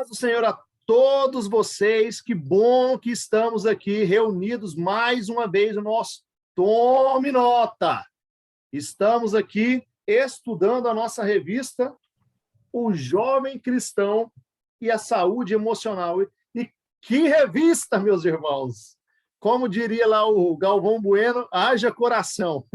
Paz do Senhor a todos vocês, que bom que estamos aqui reunidos mais uma vez no nosso Tome Nota. Estamos aqui estudando a nossa revista O Jovem Cristão e a Saúde Emocional. E que revista, meus irmãos! Como diria lá o Galvão Bueno, haja coração.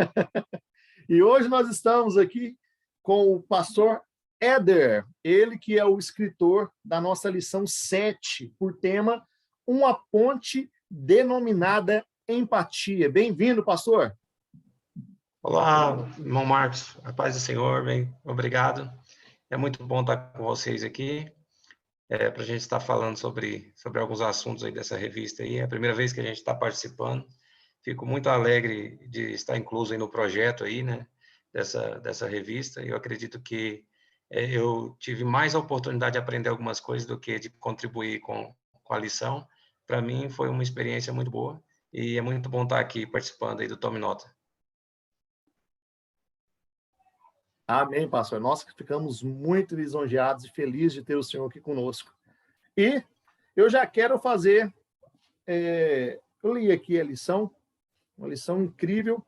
E hoje nós estamos aqui com o pastor Éder, ele que é o escritor da nossa lição 7, por tema Uma Ponte Denominada Empatia. Bem-vindo, pastor. Olá, irmão Marcos, a paz do Senhor, bem, obrigado. É muito bom estar com vocês aqui, para a gente estar falando sobre alguns assuntos aí dessa revista aí. É a primeira vez que a gente está participando. Fico muito alegre de estar incluso aí no projeto aí, né, dessa revista. Eu acredito que eu tive mais a oportunidade de aprender algumas coisas do que de contribuir com a lição. Para mim foi uma experiência muito boa e é muito bom estar aqui participando aí do Tome Nota. Amém, pastor. Nós que ficamos muito lisonjeados e felizes de ter o senhor aqui conosco. E eu já quero fazer... eu li aqui a lição, uma lição incrível.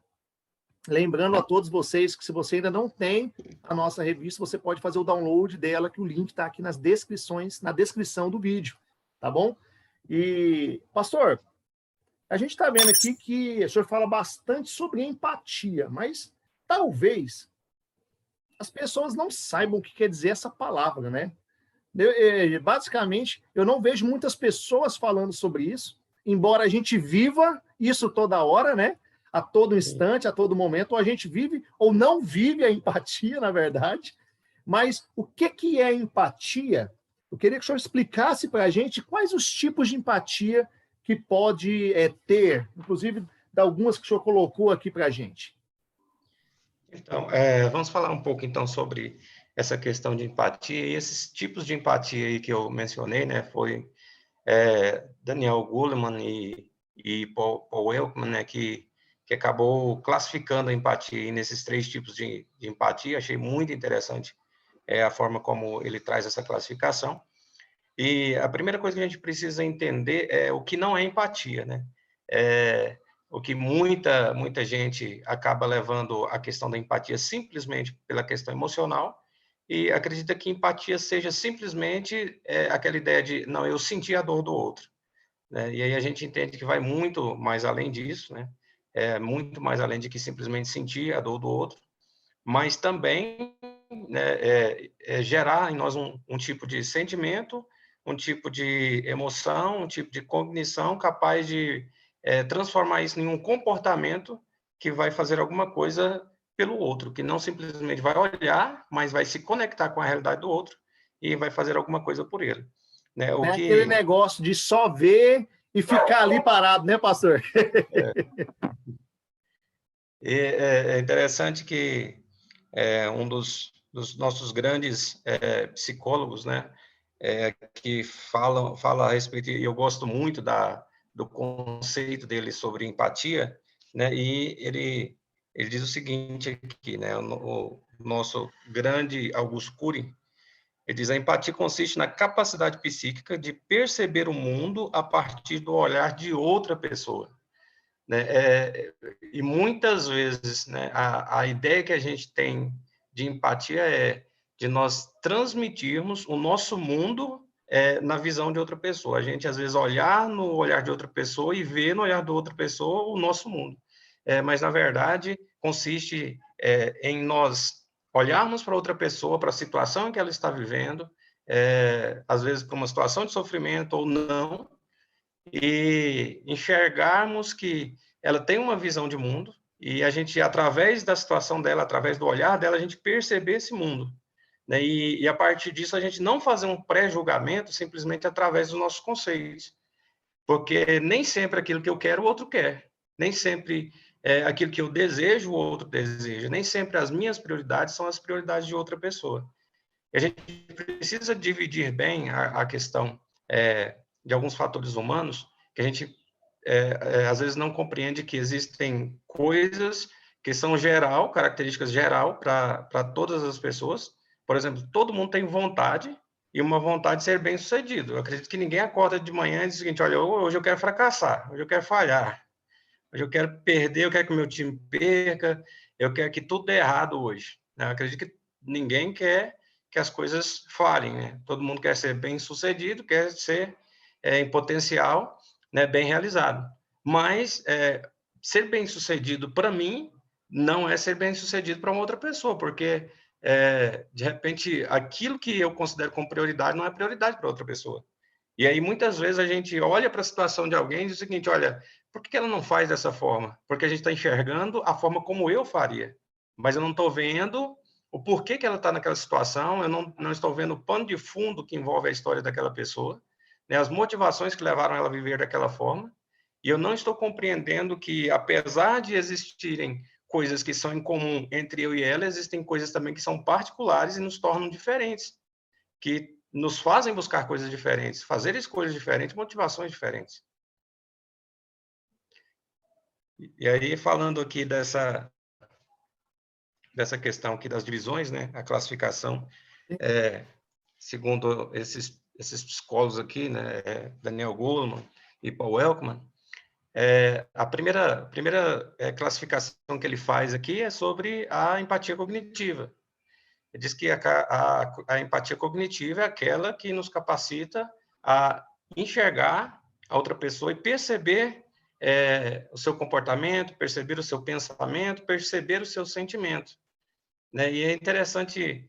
Lembrando a todos vocês que se você ainda não tem a nossa revista, você pode fazer o download dela, que o link está aqui nas descrições, na descrição do vídeo, tá bom? E, pastor, a gente está vendo aqui que o senhor fala bastante sobre empatia, mas talvez as pessoas não saibam o que quer dizer essa palavra, né? Basicamente, eu não vejo muitas pessoas falando sobre isso, embora a gente viva isso toda hora, né? A todo instante, a todo momento, ou a gente vive ou não vive a empatia, na verdade. Mas o que é empatia? Eu queria que o senhor explicasse para a gente quais os tipos de empatia que pode ter, inclusive, de algumas que o senhor colocou aqui para a gente. Então, vamos falar um pouco, então, sobre essa questão de empatia e esses tipos de empatia aí que eu mencionei, né? Foi Daniel Goleman e Paul Ekman, né? Que acabou classificando a empatia nesses 3 tipos de empatia. Achei muito interessante a forma como ele traz essa classificação. E a primeira coisa que a gente precisa entender é o que não é empatia, né? O que muita gente acaba levando a questão da empatia simplesmente pela questão emocional e acredita que empatia seja simplesmente aquela ideia de, não, eu senti a dor do outro, né? E aí a gente entende que vai muito mais além disso, né? Muito mais além de que simplesmente sentir a dor do outro, mas também, né, gerar em nós um tipo de sentimento, um tipo de emoção, um tipo de cognição capaz de transformar isso em um comportamento que vai fazer alguma coisa pelo outro, que não simplesmente vai olhar, mas vai se conectar com a realidade do outro e vai fazer alguma coisa por ele. Né? Aquele negócio de só ver e ficar ali parado, né, pastor? É interessante que um dos nossos grandes psicólogos, né, que fala a respeito, e eu gosto muito do conceito dele sobre empatia, né, e ele diz o seguinte aqui, né, o nosso grande Augusto Cury, ele diz: a empatia consiste na capacidade psíquica de perceber o mundo a partir do olhar de outra pessoa. Né? E muitas vezes, né, a ideia que a gente tem de empatia é de nós transmitirmos o nosso mundo na visão de outra pessoa. A gente, às vezes, olhar no olhar de outra pessoa e ver no olhar de outra pessoa o nosso mundo. Mas, na verdade, consiste em nós olharmos para outra pessoa, para a situação em que ela está vivendo, às vezes para uma situação de sofrimento ou não, e enxergarmos que ela tem uma visão de mundo e a gente, através da situação dela, através do olhar dela, a gente perceber esse mundo. Né? E a partir disso, a gente não fazer um pré-julgamento simplesmente através dos nossos conceitos. Porque nem sempre aquilo que eu quero, o outro quer. Nem sempre aquilo que eu desejo, o outro deseja. Nem sempre as minhas prioridades são as prioridades de outra pessoa. E a gente precisa dividir bem a questão de alguns fatores humanos que a gente, às vezes, não compreende que existem coisas que são geral, características geral para todas as pessoas. Por exemplo, todo mundo tem vontade e uma vontade de ser bem-sucedido. Eu acredito que ninguém acorda de manhã e diz o seguinte: olha, hoje eu quero fracassar, hoje eu quero falhar, hoje eu quero perder, eu quero que o meu time perca, eu quero que tudo dê errado hoje. Eu acredito que ninguém quer que as coisas falhem, né? Todo mundo quer ser bem-sucedido, quer ser em potencial, né, bem realizado. Mas ser bem-sucedido para mim não é ser bem-sucedido para uma outra pessoa, porque de repente aquilo que eu considero como prioridade não é prioridade para outra pessoa. E aí muitas vezes a gente olha para a situação de alguém e diz o seguinte: olha, por que ela não faz dessa forma? Porque a gente está enxergando a forma como eu faria, mas eu não estou vendo o porquê que ela está naquela situação, eu não estou vendo o pano de fundo que envolve a história daquela pessoa, né, as motivações que levaram ela a viver daquela forma, e eu não estou compreendendo que, apesar de existirem coisas que são em comum entre eu e ela, existem coisas também que são particulares e nos tornam diferentes, que nos fazem buscar coisas diferentes, fazer escolhas diferentes, motivações diferentes. E aí, falando aqui dessa questão aqui das divisões, né, a classificação, segundo esses psicólogos aqui, né, Daniel Goleman e Paul Ekman, a primeira classificação que ele faz aqui é sobre a empatia cognitiva. Ele diz que a empatia cognitiva é aquela que nos capacita a enxergar a outra pessoa e perceber o seu comportamento, perceber o seu pensamento, perceber o seu sentimento, né? E é interessante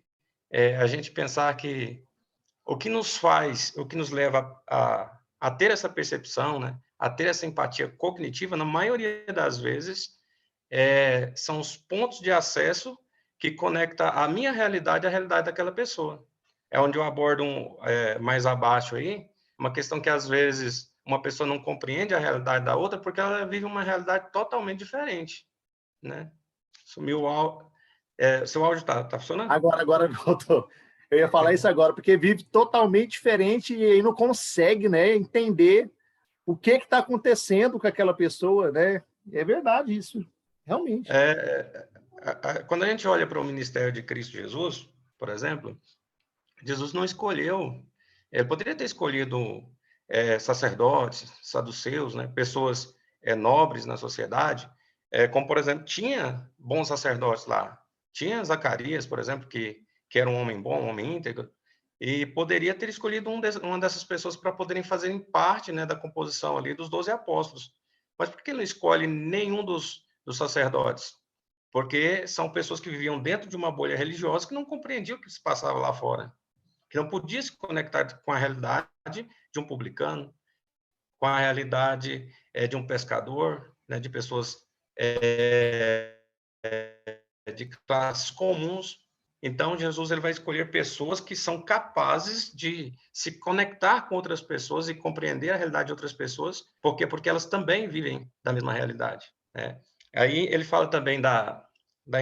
a gente pensar que o que nos faz, o que nos leva a ter essa percepção, né? A ter essa empatia cognitiva, na maioria das vezes, são os pontos de acesso que conecta a minha realidade à realidade daquela pessoa. É onde eu abordo mais abaixo aí, uma questão que às vezes uma pessoa não compreende a realidade da outra porque ela vive uma realidade totalmente diferente, né? Sumiu o áudio. Seu áudio tá funcionando? Agora voltou. Eu ia falar isso agora, porque vive totalmente diferente e aí não consegue, né, entender o que está acontecendo com aquela pessoa, né? É verdade isso, realmente. Quando a gente olha para o ministério de Cristo Jesus, por exemplo, Jesus não escolheu, ele poderia ter escolhido sacerdotes, saduceus, né, pessoas nobres na sociedade, como, por exemplo, tinha bons sacerdotes lá. Tinha Zacarias, por exemplo, que era um homem bom, um homem íntegro, e poderia ter escolhido uma dessas pessoas para poderem fazerem parte, né, da composição ali dos 12 apóstolos. Mas por que ele não escolhe nenhum dos sacerdotes? Porque são pessoas que viviam dentro de uma bolha religiosa que não compreendiam o que se passava lá fora, que não podia se conectar com a realidade de um publicano, com a realidade de um pescador, né, de pessoas de classes comuns. Então, Jesus ele vai escolher pessoas que são capazes de se conectar com outras pessoas e compreender a realidade de outras pessoas. Por quê? Porque elas também vivem da mesma realidade, né? Aí ele fala também da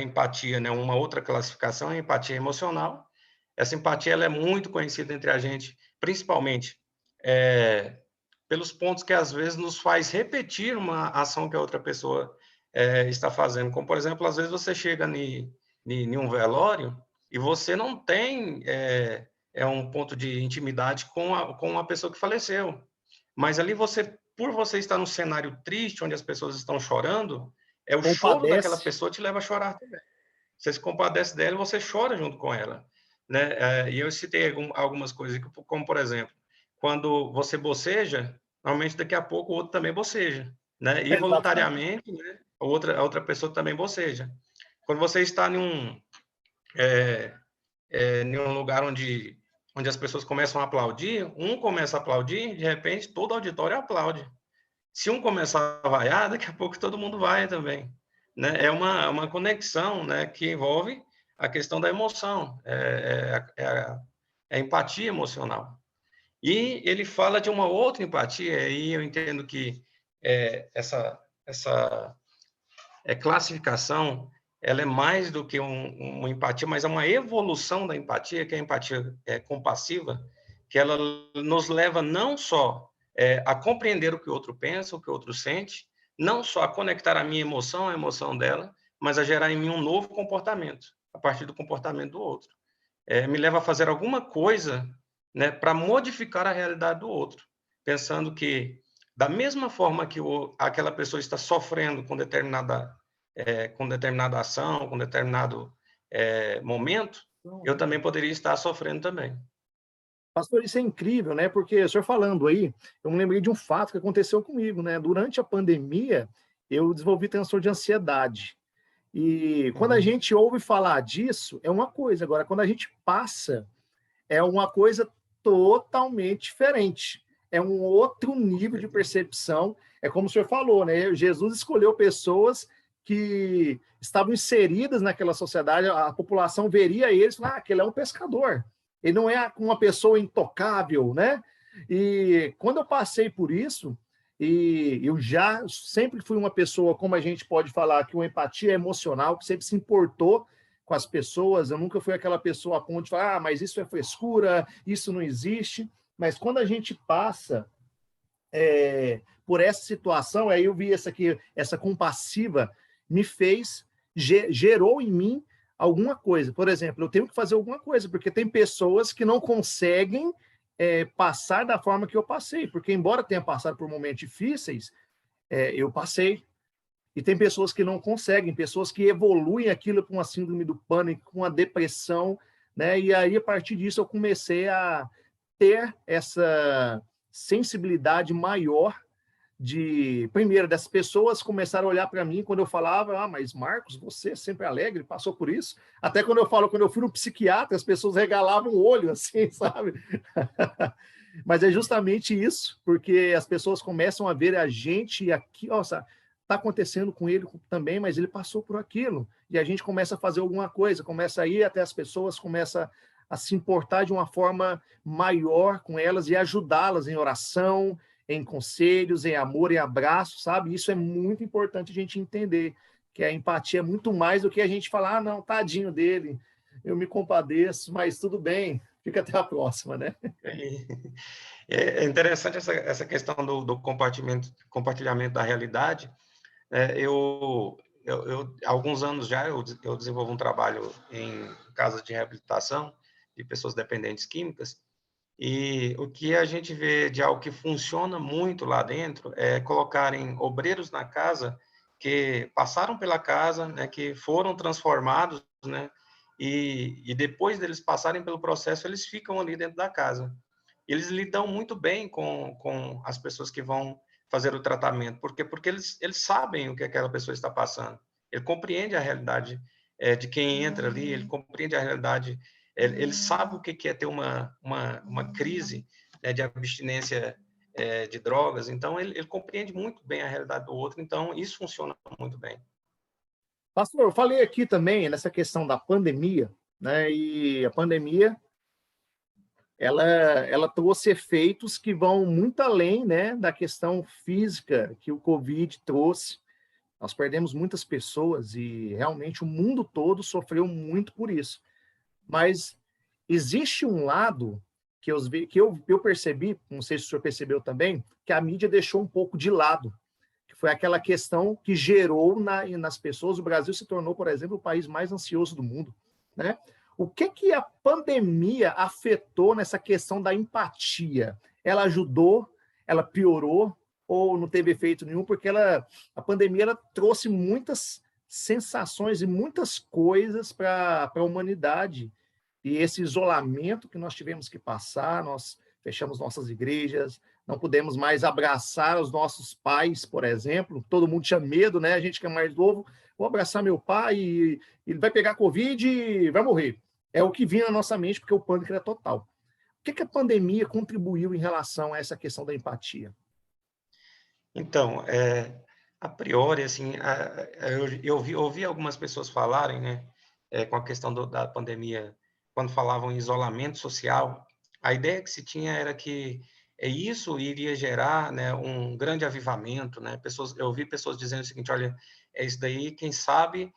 empatia, né? Uma outra classificação é a empatia emocional. Essa empatia ela é muito conhecida entre a gente, principalmente pelos pontos que às vezes nos faz repetir uma ação que a outra pessoa está fazendo. Como, por exemplo, às vezes você chega em um velório e você não tem um ponto de intimidade com a pessoa que faleceu. Mas ali por você estar num cenário triste, onde as pessoas estão chorando, o choro daquela Compadece. pessoa te leva a chorar também. Você se compadece dela e você chora junto com ela, né? E eu citei algumas coisas, como, por exemplo, quando você boceja, normalmente daqui a pouco o outro também boceja, né? Exatamente. Involuntariamente, né? A outra pessoa também boceja. Quando você está em um lugar onde as pessoas começam a aplaudir, um começa a aplaudir, de repente todo o auditório aplaude. Se um começar a vaiar, daqui a pouco todo mundo vai também, né? É uma conexão, né, que envolve a questão da emoção, a empatia emocional. E ele fala de uma outra empatia, e eu entendo que essa classificação ela é mais do que uma empatia, mas é uma evolução da empatia, que é a empatia compassiva, que ela nos leva não só a compreender o que o outro pensa, o que o outro sente, não só a conectar a minha emoção à emoção dela, mas a gerar em mim um novo comportamento, a partir do comportamento do outro. Me leva a fazer alguma coisa né, para modificar a realidade do outro, pensando que, da mesma forma que aquela pessoa está sofrendo com determinada ação, com determinado momento, eu também poderia estar sofrendo também. Pastor, isso é incrível, né? Porque o senhor falando aí, eu me lembrei de um fato que aconteceu comigo, né? Durante a pandemia, eu desenvolvi transtorno de ansiedade. E quando a Uhum. gente ouve falar disso, é uma coisa. Agora, quando a gente passa, é uma coisa totalmente diferente. É um outro Com nível de certeza. percepção. É como o senhor falou, né? Jesus escolheu pessoas que estavam inseridas naquela sociedade, a população veria eles e falaria, aquele é um pescador. Ele não é uma pessoa intocável, né? E quando eu passei por isso, e eu já sempre fui uma pessoa, como a gente pode falar, que uma empatia emocional, que sempre se importou com as pessoas, eu nunca fui aquela pessoa a ponto de falar, mas isso é frescura, isso não existe. Mas quando a gente passa por essa situação, aí eu vi essa compassiva, me fez, gerou em mim alguma coisa. Por exemplo, eu tenho que fazer alguma coisa, porque tem pessoas que não conseguem passar da forma que eu passei, porque embora tenha passado por momentos difíceis, eu passei. E tem pessoas que não conseguem, pessoas que evoluem aquilo com uma síndrome do pânico, com uma depressão, né? E aí, a partir disso, eu comecei a ter essa sensibilidade maior primeiro, das pessoas começaram a olhar para mim quando eu falava, mas Marcos, você é sempre alegre, passou por isso. Até quando eu fui no psiquiatra, as pessoas regalavam o olho, assim, sabe? Mas é justamente isso, porque as pessoas começam a ver a gente aqui, nossa, está acontecendo com ele também, mas ele passou por aquilo. E a gente começa a fazer alguma coisa, começa a ir até as pessoas, começa a se importar de uma forma maior com elas e ajudá-las em oração, em conselhos, em amor, em abraço, sabe? Isso é muito importante a gente entender, que a empatia é muito mais do que a gente falar, não, tadinho dele, eu me compadeço, mas tudo bem, fica até a próxima, né? É interessante essa questão do compartilhamento da realidade. Há alguns anos já eu desenvolvo um trabalho em casas de reabilitação de pessoas dependentes químicas, e o que a gente vê de algo que funciona muito lá dentro é colocarem obreiros na casa que passaram pela casa, né, que foram transformados, né, e depois deles passarem pelo processo, eles ficam ali dentro da casa. Eles lidam muito bem com as pessoas que vão fazer o tratamento. Por quê? Porque eles sabem o que aquela pessoa está passando. Ele compreende a realidade de quem entra ali, ele compreende a realidade, ele sabe o que é ter uma crise, né, de abstinência de drogas, então ele compreende muito bem a realidade do outro, então isso funciona muito bem. Pastor, eu falei aqui também nessa questão da pandemia, né? E a pandemia ela trouxe efeitos que vão muito além, né, da questão física que o Covid trouxe. Nós perdemos muitas pessoas e realmente o mundo todo sofreu muito por isso. Mas existe um lado que eu percebi, não sei se o senhor percebeu também, que a mídia deixou um pouco de lado, que foi aquela questão que gerou nas pessoas. O Brasil se tornou, por exemplo, o país mais ansioso do mundo, né? O que a pandemia afetou nessa questão da empatia? Ela ajudou? Ela piorou? Ou não teve efeito nenhum? Porque a pandemia ela trouxe muitas sensações e muitas coisas para a humanidade. E esse isolamento que nós tivemos que passar, nós fechamos nossas igrejas, não podemos mais abraçar os nossos pais, por exemplo. Todo mundo tinha medo, né? A gente que é mais novo, vou abraçar meu pai e ele vai pegar Covid e vai morrer. É o que vinha na nossa mente, porque o pânico era total. O que a pandemia contribuiu em relação a essa questão da empatia? Então, a priori, assim, eu ouvi algumas pessoas falarem, né, com a questão da pandemia, quando falavam em isolamento social, a ideia que se tinha era que isso iria gerar, né, um grande avivamento, né? Eu ouvi pessoas dizendo o seguinte: olha, é isso daí, quem sabe,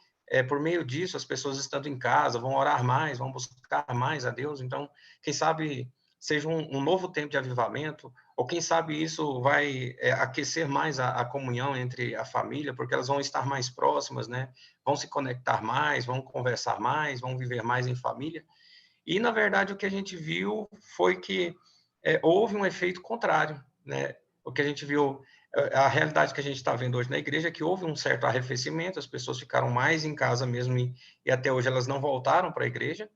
por meio disso, as pessoas estando em casa vão orar mais, vão buscar mais a Deus, então, quem sabe seja um novo tempo de avivamento, ou quem sabe isso vai aquecer mais a comunhão entre a família, porque elas vão estar mais próximas, né? Vão se conectar mais, vão conversar mais, vão viver mais em família. E, na verdade, o que a gente viu foi que houve um efeito contrário, né? O que a gente viu, a realidade que a gente está vendo hoje na igreja é que houve um certo arrefecimento, as pessoas ficaram mais em casa mesmo e até hoje elas não voltaram para a igreja,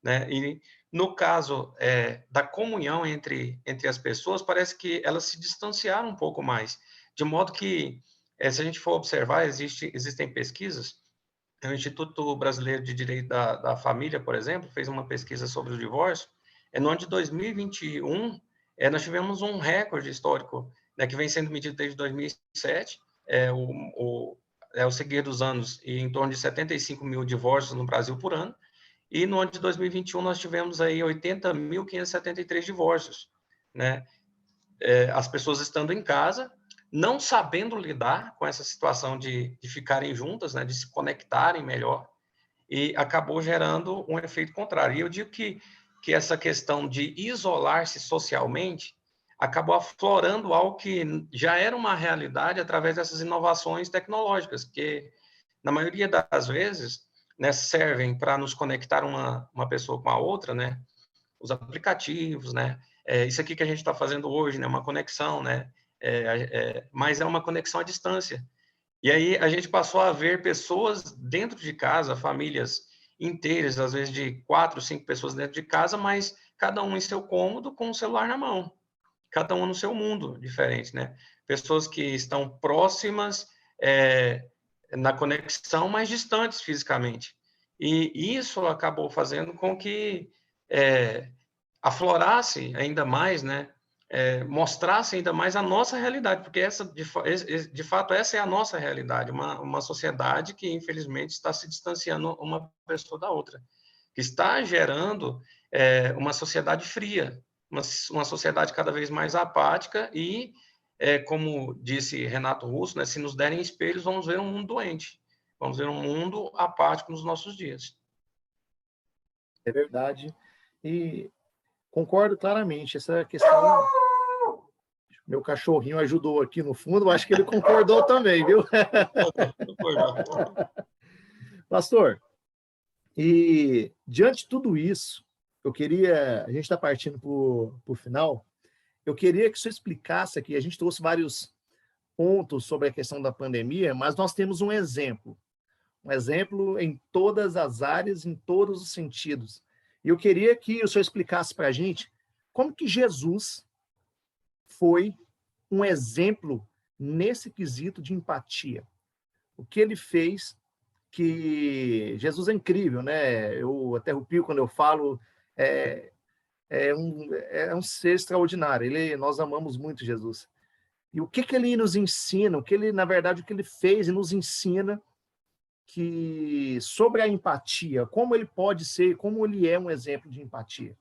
né? E no caso da comunhão entre as pessoas, parece que elas se distanciaram um pouco mais, de modo que, se a gente for observar, existem pesquisas. O Instituto Brasileiro de Direito da Família, por exemplo, fez uma pesquisa sobre o divórcio. No ano de 2021, nós tivemos um recorde histórico, né, que vem sendo medido desde 2007, o seguir dos anos, e em torno de 75 mil divórcios no Brasil por ano. E no ano de 2021, nós tivemos aí 80.573 divórcios, né? As pessoas estando em casa, não sabendo lidar com essa situação de ficarem juntas, né, de se conectarem melhor, e acabou gerando um efeito contrário. E eu digo que essa questão de isolar-se socialmente acabou aflorando algo que já era uma realidade através dessas inovações tecnológicas, que, na maioria das vezes, né, servem para nos conectar uma pessoa com a outra, né, os aplicativos, né? Isso aqui que a gente está fazendo hoje, né? Uma conexão, né? Mas é uma conexão à distância. E aí a gente passou a ver pessoas dentro de casa, famílias inteiras, às vezes de 4, 5 pessoas dentro de casa, mas cada um em seu cômodo com o celular na mão, cada um no seu mundo diferente, né? Pessoas que estão próximas na conexão, mas distantes fisicamente. E isso acabou fazendo com que aflorasse ainda mais, né? Mostrasse ainda mais a nossa realidade, porque de fato essa é a nossa realidade, uma sociedade que infelizmente está se distanciando uma pessoa da outra, que está gerando uma sociedade fria, uma sociedade cada vez mais apática e, como disse Renato Russo, né, se nos derem espelhos, vamos ver um mundo doente, vamos ver um mundo apático nos nossos dias. É verdade. E concordo claramente. Essa questão. Meu cachorrinho ajudou aqui no fundo, acho que ele concordou também, viu? Pastor, e diante de tudo isso, a gente está partindo para o final, eu queria que você explicasse aqui, a gente trouxe vários pontos sobre a questão da pandemia, mas nós temos um exemplo em todas as áreas, em todos os sentidos. E eu queria que o senhor explicasse para a gente como que Jesus foi um exemplo nesse quesito de empatia. O que ele fez, que Jesus é incrível, né? Eu até arrepio quando eu falo, é um ser extraordinário. Nós amamos muito Jesus. E o que ele nos ensina, na verdade, o que ele fez e nos ensina que sobre a empatia, como ele pode ser, como ele é um exemplo de empatia.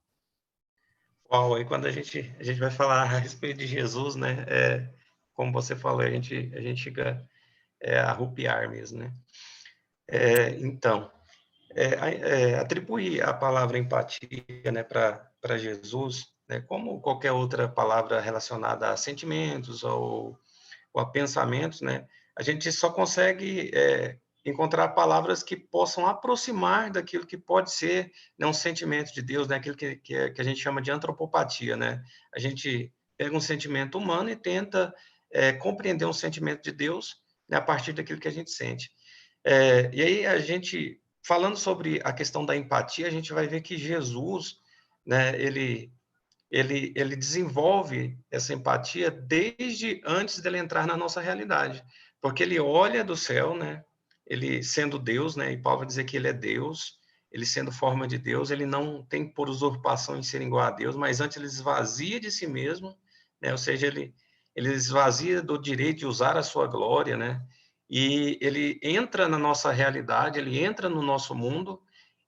Uau, e quando a gente vai falar a respeito de Jesus, né, como você falou, a gente chega a arrupiar mesmo, né? Então, atribuir a palavra empatia, né, para Jesus, né, como qualquer outra palavra relacionada a sentimentos ou a pensamentos, né, a gente só consegue encontrar palavras que possam aproximar daquilo que pode ser, né, um sentimento de Deus, né, aquilo que a gente chama de antropopatia, né? A gente pega um sentimento humano e tenta compreender um sentimento de Deus, né, a partir daquilo que a gente sente. E aí a gente, falando sobre a questão da empatia, a gente vai ver que Jesus, né, ele desenvolve essa empatia desde antes dele entrar na nossa realidade, porque ele olha do céu, né? Ele sendo Deus, né? E Paulo vai dizer que ele é Deus, ele sendo forma de Deus, ele não tem por usurpação em ser igual a Deus, mas antes ele esvazia de si mesmo, né? Ou seja, ele esvazia do direito de usar a sua glória, né? E ele entra na nossa realidade, ele entra no nosso mundo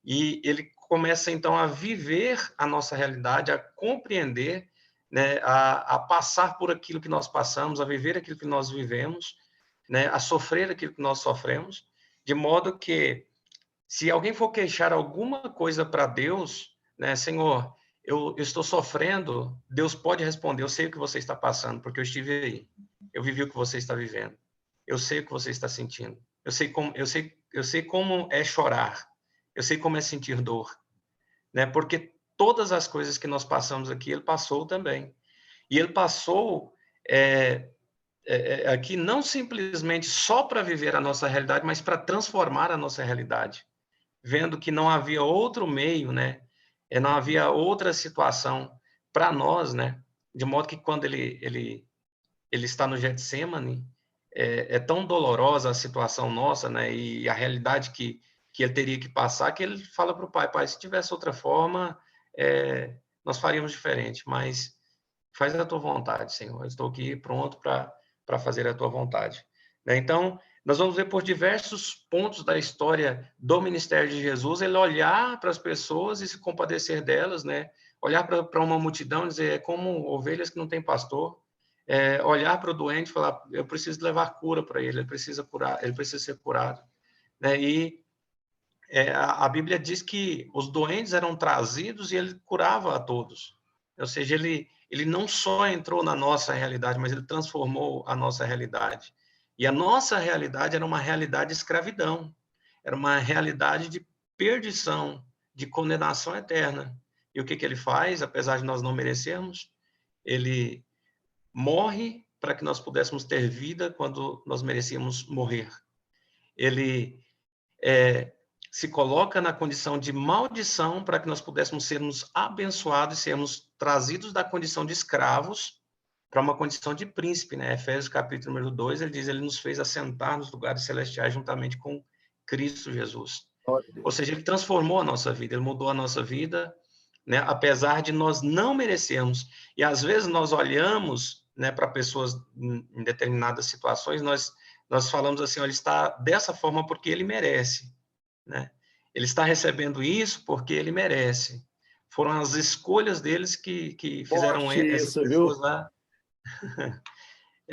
e ele começa então a viver a nossa realidade, a compreender, né, a passar por aquilo que nós passamos, a viver aquilo que nós vivemos, né, a sofrer aquilo que nós sofremos, de modo que se alguém for queixar alguma coisa para Deus, né, Senhor, eu estou sofrendo, Deus pode responder, eu sei o que você está passando, porque eu estive aí, eu vivi o que você está vivendo, eu sei o que você está sentindo, eu sei como é chorar, eu sei como é sentir dor, né? Porque todas as coisas que nós passamos aqui, ele passou também. E ele passou aqui não simplesmente só para viver a nossa realidade, mas para transformar a nossa realidade, vendo que não havia outro meio, né? Não havia outra situação para nós, né? De modo que quando ele está no Getsemane, é tão dolorosa a situação nossa, né? E a realidade que ele teria que passar, que ele fala para o pai, pai, se tivesse outra forma, nós faríamos diferente, mas faz a tua vontade, Senhor. Eu estou aqui pronto para fazer a tua vontade. Né? Então, nós vamos ver por diversos pontos da história do ministério de Jesus, ele olhar para as pessoas e se compadecer delas, né? Olhar para uma multidão e dizer, é como ovelhas que não têm pastor, olhar para o doente e falar, eu preciso levar cura para ele precisa curar, ele precisa ser curado. Né? E a Bíblia diz que os doentes eram trazidos e ele curava a todos. Ou seja, ele não só entrou na nossa realidade, mas ele transformou a nossa realidade. E a nossa realidade era uma realidade de escravidão, era uma realidade de perdição, de condenação eterna. E o que ele faz, apesar de nós não merecermos? Ele morre para que nós pudéssemos ter vida quando nós merecíamos morrer. Ele se coloca na condição de maldição para que nós pudéssemos sermos abençoados e sermos trazidos da condição de escravos para uma condição de príncipe, né? Efésios capítulo número 2, ele diz, ele nos fez assentar nos lugares celestiais juntamente com Cristo Jesus. Ou seja, ele transformou a nossa vida, ele mudou a nossa vida, né? Apesar de nós não merecermos. E às vezes nós olhamos, né, para pessoas em determinadas situações, nós falamos assim, ele está dessa forma porque ele merece. Né? Ele está recebendo isso porque ele merece. Foram as escolhas deles que fizeram essas Isso, viu? pessoas lá.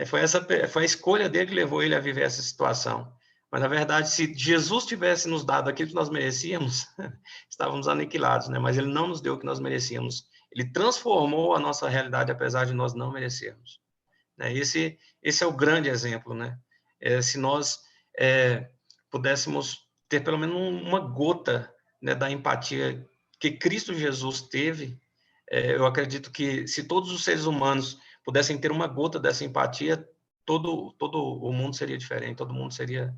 Foi a escolha dele que levou ele a viver essa situação. Mas, na verdade, se Jesus tivesse nos dado aquilo que nós merecíamos, estávamos aniquilados, né? Mas ele não nos deu o que nós merecíamos. Ele transformou a nossa realidade, apesar de nós não merecermos. Né? Esse é o grande exemplo, né? Se nós pudéssemos ter pelo menos uma gota, né, da empatia que Cristo Jesus teve, eu acredito que se todos os seres humanos pudessem ter uma gota dessa empatia, todo o mundo seria diferente, todo mundo seria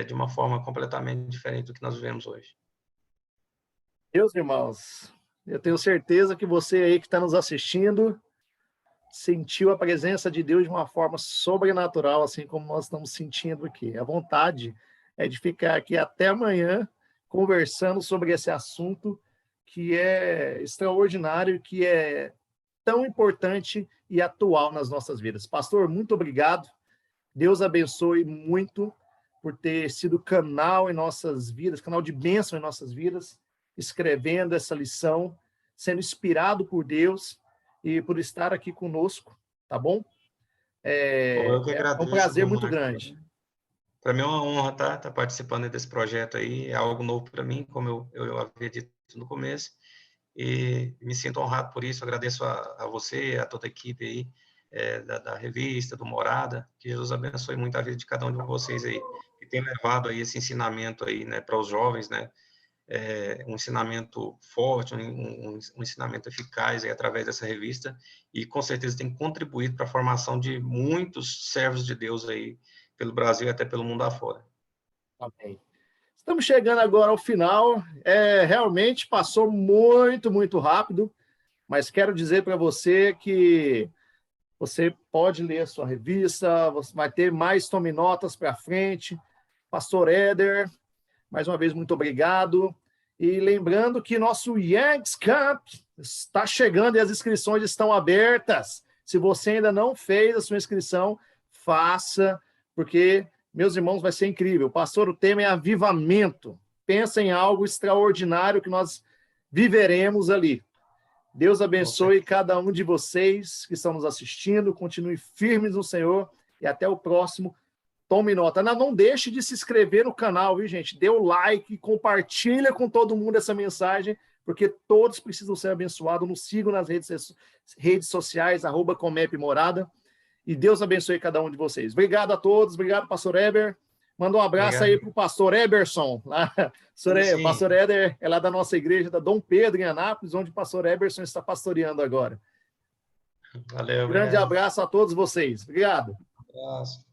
de uma forma completamente diferente do que nós vivemos hoje. Meus irmãos, eu tenho certeza que você aí que está nos assistindo sentiu a presença de Deus de uma forma sobrenatural, assim como nós estamos sentindo aqui. A vontade é de ficar aqui até amanhã conversando sobre esse assunto que é extraordinário, que é tão importante e atual nas nossas vidas. Pastor, muito obrigado. Deus abençoe muito por ter sido canal em nossas vidas, canal de bênção em nossas vidas, escrevendo essa lição, sendo inspirado por Deus e por estar aqui conosco, tá bom? Eu que agradeço, um prazer muito Marcos. grande. Para mim é uma honra estar participando desse projeto aí, é algo novo para mim, como eu havia dito no começo, e me sinto honrado por isso, agradeço a você, a toda a equipe aí, da revista, do Morada, que Jesus abençoe muito a vida de cada um de vocês aí, que tem levado aí esse ensinamento aí, né, para os jovens, né, um ensinamento forte, um ensinamento eficaz aí através dessa revista, e com certeza tem contribuído para a formação de muitos servos de Deus aí, pelo Brasil e até pelo mundo afora. Amém. Estamos chegando agora ao final. Realmente passou muito, muito rápido, mas quero dizer para você que você pode ler a sua revista, você vai ter mais tominotas para frente. Pastor Éder, mais uma vez, muito obrigado. E lembrando que nosso Yanks Camp está chegando e as inscrições estão abertas. Se você ainda não fez a sua inscrição, faça, porque, meus irmãos, vai ser incrível. Pastor, o tema é avivamento. Pensa em algo extraordinário que nós viveremos ali. Deus abençoe cada um de vocês que estão nos assistindo. Continue firmes no Senhor e até o próximo. Tome nota. Não deixe de se inscrever no canal, viu, gente? Dê o like, compartilha com todo mundo essa mensagem, porque todos precisam ser abençoados. Nos sigam nas redes sociais, @comep Morada. E Deus abençoe cada um de vocês. Obrigado a todos. Obrigado, pastor Eber. Manda um abraço Obrigado. aí para o pastor Eberson. Lá. O pastor Éder é lá da nossa igreja, da Dom Pedro, em Anápolis, onde o pastor Eberson está pastoreando agora. Valeu, Grande obrigado. abraço a todos vocês. Obrigado. Abraço.